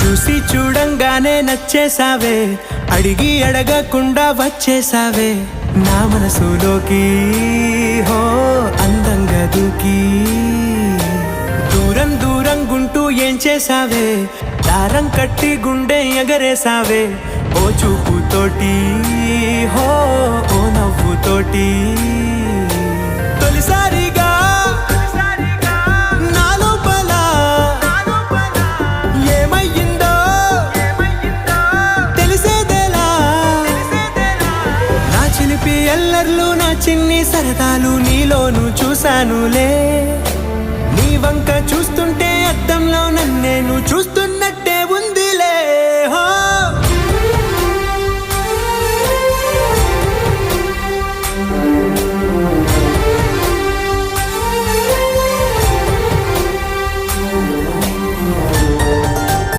చూసి చూడంగానే నచ్చేసావే, అడిగి అడగకుండా వచ్చేసావే నా మనసులోకి. హో అందంగా దూకి దూరం దూరం గుంటూ ఏం చేసావే, దారం కట్టి గుండె ఎగరేసావే ఓ చూపుతోటి. హో ఓ నవ్వుతోటి తొలిసారిగా నా లోపల ఏమయ్యిందో తెలిసేదేలా. నా చిలిపి ఎల్లర్లు నా చిన్ని సరదాలు నీలోను చూశానులే. నీ వంక చూస్తుంటే అద్దంలో నన్నేను చూస్తున్నట్టు